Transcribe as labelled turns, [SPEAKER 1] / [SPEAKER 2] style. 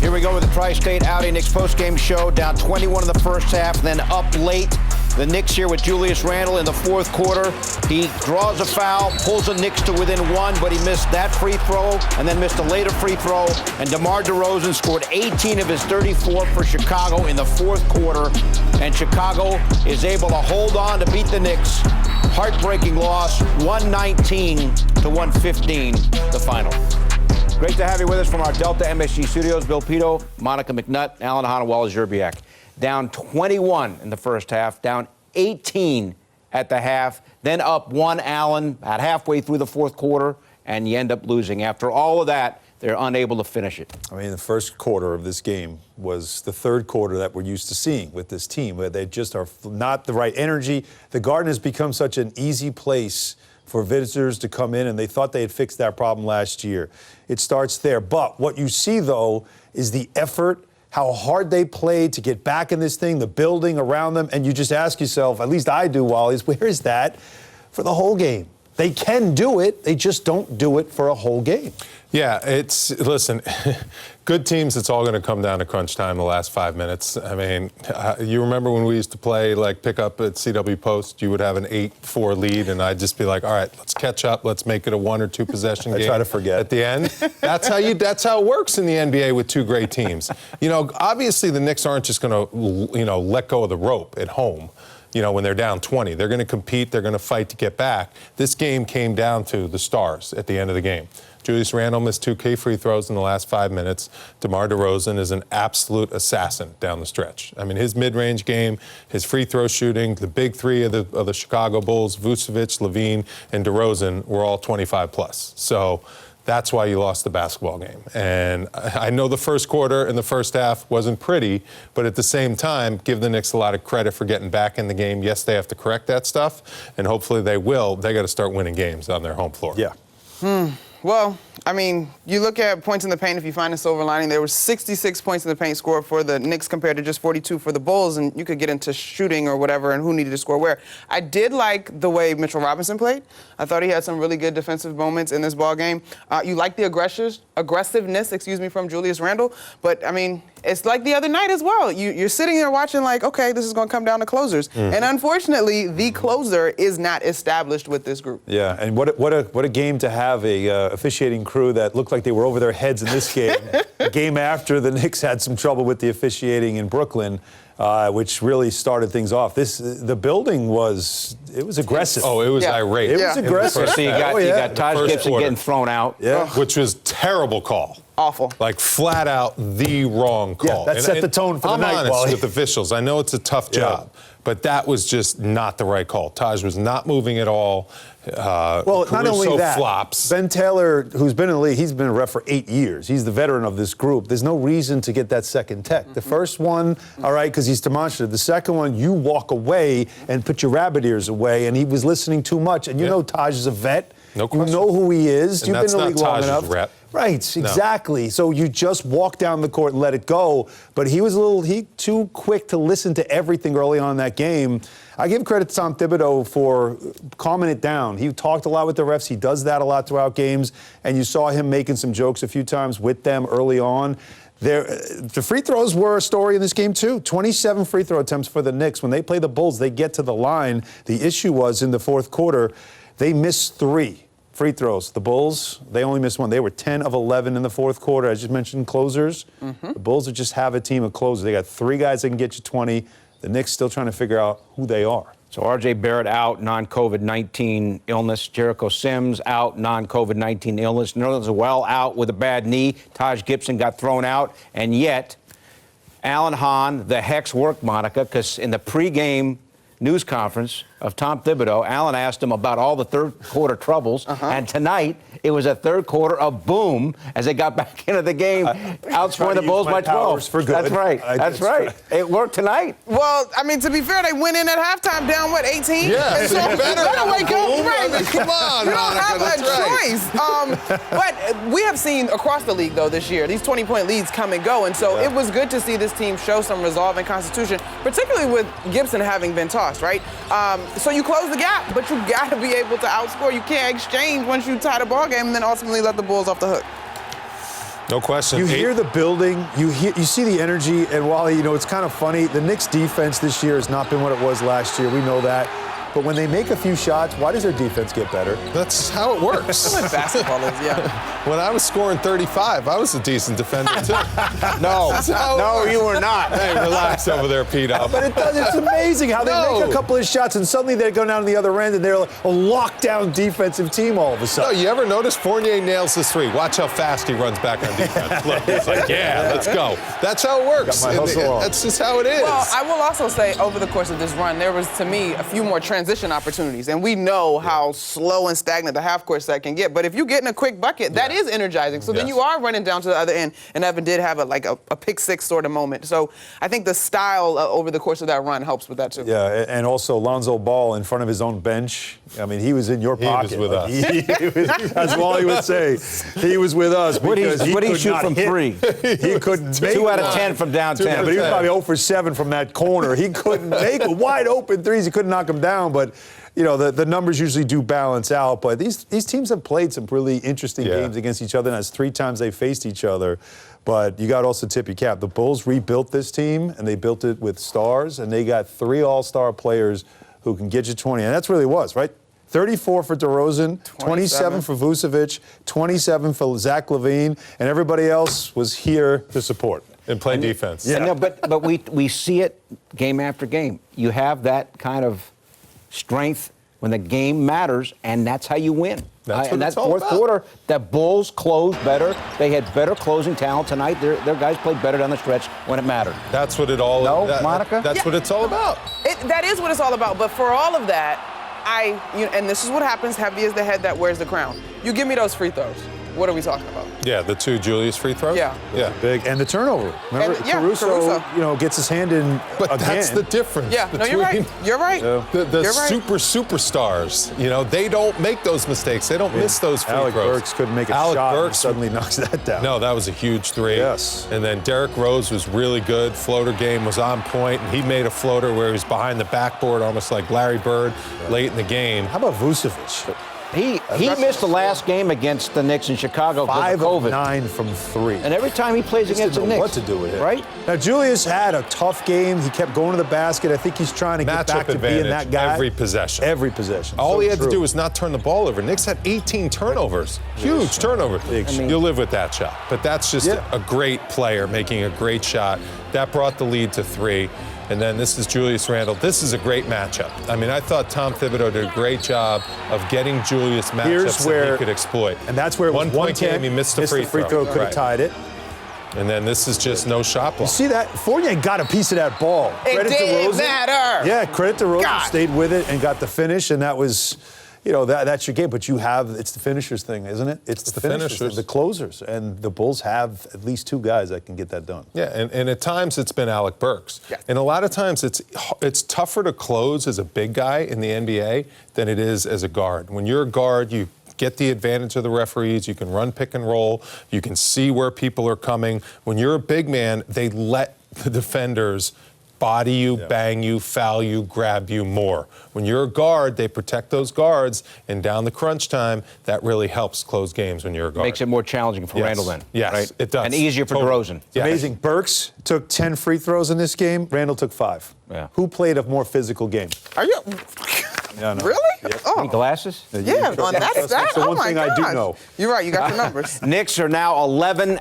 [SPEAKER 1] Here we go with the Tri-State Audi Knicks postgame show. Down 21 in the first half, then up late. The Knicks here with Julius Randle in the fourth quarter. He draws a foul, pulls the Knicks to within one, but he missed that free throw and then missed a later free throw. And DeMar DeRozan scored 18 of his 34 for Chicago in the fourth quarter. And Chicago is able to hold on to beat the Knicks. Heartbreaking loss, 119 to 115, the final. Great to have you with us from our Delta MSG studios. Bill Pito, Monica McNutt, Alan Hahn, and Wallace Zerbiak. Down 21 in the first half, down 18 at the half, then up one, Allen, about halfway through the fourth quarter, and you end up losing. After all of that, they're unable to finish it.
[SPEAKER 2] I mean, the first quarter of this game was the third quarter that we're used to seeing with this team, where they just are not the right energy. The Garden has become such an easy place for visitors to come in, and they thought they had fixed that problem last year. It starts there. But what you see, though, is the effort, how hard they played to get back in this thing, the building around them, and you just ask yourself, at least I do, Wally, where is that for the whole game? They can do it, they just don't do it for a whole game.
[SPEAKER 3] Yeah, listen, good teams, it's all going to come down to crunch time the last 5 minutes. I mean, you remember when we used to play, like, pick up at CW Post, you would have an 8-4 lead, and I'd just be like, all right, let's catch up, let's make it a 1 or 2 possession game.
[SPEAKER 2] I try to forget.
[SPEAKER 3] At the end. That's how it works in the NBA with two great teams. You know, obviously the Knicks aren't just going to, let go of the rope at home. When they're down 20. They're going to compete. They're going to fight to get back. This game came down to the stars at the end of the game. Julius Randle missed 2 key free throws in the last 5 minutes. DeMar DeRozan is an absolute assassin down the stretch. I mean, his mid-range game, his free throw shooting, the big three of the Chicago Bulls, Vucevic, Levine, and DeRozan were all 25-plus. So that's why you lost the basketball game. And I know the first quarter and the first half wasn't pretty, but at the same time, give the Knicks a lot of credit for getting back in the game. Yes, they have to correct that stuff, and hopefully they will. They got to start winning games on their home floor.
[SPEAKER 2] Yeah.
[SPEAKER 4] Well, I mean, you look at points in the paint, if you find a silver lining, there were 66 points in the paint scored for the Knicks compared to just 42 for the Bulls, and you could get into shooting or whatever and who needed to score where. I did like the way Mitchell Robinson played. I thought he had some really good defensive moments in this ball game. You like the aggressiveness, from Julius Randle, but, I mean, it's like the other night as well. You're sitting there watching like, okay, this is going to come down to closers. And unfortunately, the closer is not established with this group.
[SPEAKER 2] Yeah, and what a game to have a officiating crew that looked like they were over their heads in this game. A game after the Knicks had some trouble with the officiating in Brooklyn, which really started things off. The building was aggressive.
[SPEAKER 3] Oh, it was irate.
[SPEAKER 2] It was aggressive.
[SPEAKER 1] So you got Taj Gibson getting thrown out.
[SPEAKER 2] Yeah.
[SPEAKER 3] Which was terrible call.
[SPEAKER 4] Awful.
[SPEAKER 3] Like, flat out the wrong call.
[SPEAKER 2] Yeah, that set the tone for the night,
[SPEAKER 3] I'm honest
[SPEAKER 2] Wally.
[SPEAKER 3] with officials. I know it's a tough job, but that was just not the right call. Taj was not moving at all.
[SPEAKER 2] Well, not only that,
[SPEAKER 3] flops.
[SPEAKER 2] Ben Taylor, who's been in the league, he's been a ref for 8 years. He's the veteran of this group. There's no reason to get that second tech. The first one, all right, because he's demonstrative. The second one, you walk away and put your rabbit ears away, and he was listening too much. And you know Taj is a vet.
[SPEAKER 3] No question.
[SPEAKER 2] You know who he is.
[SPEAKER 3] And
[SPEAKER 2] You've been in the league long
[SPEAKER 3] Taj's
[SPEAKER 2] enough.
[SPEAKER 3] rep.
[SPEAKER 2] Right, exactly. No. So you just walk down the court and let it go. But he was too quick to listen to everything early on in that game. I give credit to Tom Thibodeau for calming it down. He talked a lot with the refs. He does that a lot throughout games. And you saw him making some jokes a few times with them early on. The free throws were a story in this game, too. 27 free throw attempts for the Knicks. When they play the Bulls, they get to the line. The issue was in the fourth quarter, they missed 3 free throws. The Bulls, they only missed 1. They were 10 of 11 in the fourth quarter. I just mentioned closers. The Bulls just have a team of closers. They got 3 guys that can get you 20. The Knicks still trying to figure out who they are.
[SPEAKER 1] So R.J. Barrett out, non-COVID-19 illness. Jericho Sims out, non-COVID-19 illness. Nerlens Noel out with a bad knee. Taj Gibson got thrown out. And yet, Alan Hahn, the Hex worked, Monica, because in the pregame news conference of Tom Thibodeau, Alan asked him about all the third quarter troubles, and tonight it was a third quarter of boom as they got back into the game, outscoring the Bulls by 12.
[SPEAKER 2] For good.
[SPEAKER 1] That's right. That's right. It worked tonight.
[SPEAKER 4] Well, I mean, to be fair, they went in at halftime down, 18?
[SPEAKER 3] Yeah,
[SPEAKER 4] and so
[SPEAKER 3] you better
[SPEAKER 4] wake up. Right.
[SPEAKER 3] Come on,
[SPEAKER 4] you don't have
[SPEAKER 3] Monica,
[SPEAKER 4] a choice. But we have seen across the league, though, this year, these 20-point leads come and go. And so it was good to see this team show some resolve and constitution, particularly with Gibson having been tossed, right? So you close the gap, but you got to be able to outscore. You can't exchange once you tie the ball game and then ultimately let the Bulls off the hook.
[SPEAKER 3] No question.
[SPEAKER 2] You hear the building, you see the energy, and while it's kind of funny, the Knicks defense this year has not been what it was last year. We know that. But when they make a few shots, why does their defense get better?
[SPEAKER 3] That's how it works.
[SPEAKER 4] That's what basketball is, yeah.
[SPEAKER 3] When I was scoring 35, I was a decent defender too.
[SPEAKER 1] No, you were not.
[SPEAKER 3] Hey, relax over there, Pete.
[SPEAKER 2] But it's amazing how they make a couple of shots and suddenly they go down to the other end and they're like a lockdown defensive team all of a
[SPEAKER 3] No,
[SPEAKER 2] sudden.
[SPEAKER 3] you ever notice Fournier nails this three? Watch how fast he runs back on defense. Look, he's like, yeah, let's go. That's how it works.
[SPEAKER 2] Got my hustle on.
[SPEAKER 3] That's just how it is.
[SPEAKER 4] Well, I will also say over the course of this run, there was, to me, a few more transition opportunities. And we know how slow and stagnant the half-court set can get. But if you get in a quick bucket, that is energizing. So then you are running down to the other end. And Evan did have a pick six sort of moment. So I think the style over the course of that run helps with that, too.
[SPEAKER 2] Yeah, and also Lonzo Ball in front of his own bench. I mean, he was in your pocket.
[SPEAKER 3] He was with us.
[SPEAKER 2] That's all he would say. He was with us because
[SPEAKER 1] What did he
[SPEAKER 2] could
[SPEAKER 1] shoot
[SPEAKER 2] not
[SPEAKER 1] from
[SPEAKER 2] hit.
[SPEAKER 1] three?
[SPEAKER 2] He couldn't make
[SPEAKER 1] 2 out of
[SPEAKER 2] one.
[SPEAKER 1] 10 from downtown.
[SPEAKER 2] Yeah, but he was probably 0 for 7 from that corner. He couldn't make it. Wide open threes. He couldn't knock them down. But, the numbers usually do balance out. But these teams have played some really interesting games against each other. And that's 3 times they faced each other. But you got to also tip your cap. The Bulls rebuilt this team, and they built it with stars. And they got 3 all-star players who can get you 20. And that's really was, right? 34 for DeRozan, 27 for Vucevic, 27 for Zach LaVine, and everybody else was here to support.
[SPEAKER 3] And play defense.
[SPEAKER 2] Yeah.
[SPEAKER 1] No, but we see it game after game. You have that kind of strength when the game matters, and that's how you win.
[SPEAKER 3] That's what
[SPEAKER 1] and that
[SPEAKER 3] it's all
[SPEAKER 1] fourth
[SPEAKER 3] about.
[SPEAKER 1] quarter, the Bulls closed better. They had better closing talent tonight. Their guys played better down the stretch when it mattered.
[SPEAKER 3] That's what it all.
[SPEAKER 1] No, Monica?
[SPEAKER 3] That's what it's all about.
[SPEAKER 4] That is what it's all about. But for all of that, and this is what happens, heavy is the head that wears the crown. You give me those free throws. What are we talking about?
[SPEAKER 3] Yeah, the 2 Julius free throws.
[SPEAKER 4] Yeah.
[SPEAKER 2] Big. And the turnover. Remember,
[SPEAKER 4] And- yeah,
[SPEAKER 2] Caruso,
[SPEAKER 4] Caruso.
[SPEAKER 2] gets his hand in
[SPEAKER 3] But
[SPEAKER 2] again.
[SPEAKER 3] that's the difference.
[SPEAKER 4] Yeah, no, you're right. You're right.
[SPEAKER 3] The
[SPEAKER 4] You're right.
[SPEAKER 3] superstars, they don't make those mistakes. They don't miss those free
[SPEAKER 2] Alec
[SPEAKER 3] throws.
[SPEAKER 2] Burks couldn't make a
[SPEAKER 3] Alec
[SPEAKER 2] shot and
[SPEAKER 3] Burks
[SPEAKER 2] suddenly knocks that down.
[SPEAKER 3] No, that was a huge 3.
[SPEAKER 2] Yes.
[SPEAKER 3] And then Derrick Rose was really good. Floater game was on point, and he made a floater where he was behind the backboard, almost like Larry Bird, late in the game.
[SPEAKER 2] How about Vucevic?
[SPEAKER 1] He missed the last game against the Knicks in Chicago because
[SPEAKER 2] 5
[SPEAKER 1] of
[SPEAKER 2] of
[SPEAKER 1] COVID.
[SPEAKER 2] 9 from 3.
[SPEAKER 1] And every time he plays
[SPEAKER 2] Just
[SPEAKER 1] against the
[SPEAKER 2] didn't know
[SPEAKER 1] Knicks,
[SPEAKER 2] what to do with it.
[SPEAKER 1] right?
[SPEAKER 2] Now, Julius had a tough game. He kept going to the basket. I think he's trying to get
[SPEAKER 3] Matchup
[SPEAKER 2] back to being
[SPEAKER 3] advantage
[SPEAKER 2] that guy.
[SPEAKER 3] every possession.
[SPEAKER 2] Every possession.
[SPEAKER 3] All
[SPEAKER 2] So
[SPEAKER 3] he had
[SPEAKER 2] true.
[SPEAKER 3] to do was not turn the ball over. Knicks had 18 turnovers. Huge turnover.
[SPEAKER 2] Big shot.
[SPEAKER 3] You'll live with that shot. But that's just a great player making a great shot. That brought the lead to 3. And then this is Julius Randle. This is a great matchup. I mean, I thought Tom Thibodeau did a great job of getting Julius matchups that he could exploit.
[SPEAKER 2] And that's where it was
[SPEAKER 3] 1 point game, he missed the free throw.
[SPEAKER 2] Could have tied it.
[SPEAKER 3] And then this is just no shot block.
[SPEAKER 2] See that? Fournier got a piece of that ball.
[SPEAKER 4] It
[SPEAKER 2] Credit to
[SPEAKER 4] didn't
[SPEAKER 2] Rosen.
[SPEAKER 4] matter.
[SPEAKER 2] Yeah, credit to Rosen.
[SPEAKER 4] God.
[SPEAKER 2] Stayed with it and got the finish, and that was, that's your game. But it's the finishers thing, isn't it? It's the finishers, the closers, and the Bulls have at least 2 guys that can get that done.
[SPEAKER 3] Yeah, and at times it's been Alec Burks.
[SPEAKER 4] Yeah.
[SPEAKER 3] And a lot of times it's tougher to close as a big guy in the NBA than it is as a guard. When you're a guard, you get the advantage of the referees. You can run pick and roll. You can see where people are coming. When you're a big man, they let the defenders body you, bang you, foul you, grab you more. When you're a guard, they protect those guards, and down the crunch time, that really helps close games when you're a guard.
[SPEAKER 1] Makes it more challenging for Randall then.
[SPEAKER 3] Yes,
[SPEAKER 1] right?
[SPEAKER 3] it does.
[SPEAKER 1] And easier for
[SPEAKER 3] Totally.
[SPEAKER 1] DeRozan.
[SPEAKER 3] Yes.
[SPEAKER 2] Amazing. Burks took 10 free throws in this game. Randall took 5.
[SPEAKER 1] Yeah.
[SPEAKER 2] Who played a more physical game?
[SPEAKER 4] Are you?
[SPEAKER 2] Yeah, no.
[SPEAKER 4] Really?
[SPEAKER 1] Any
[SPEAKER 4] Oh,
[SPEAKER 1] glasses?
[SPEAKER 4] yeah. On that,
[SPEAKER 2] That's the
[SPEAKER 4] oh
[SPEAKER 2] one
[SPEAKER 4] my
[SPEAKER 2] thing I do
[SPEAKER 4] gosh.
[SPEAKER 2] know.
[SPEAKER 4] You're right. You got the numbers.
[SPEAKER 1] Knicks are now 11-11.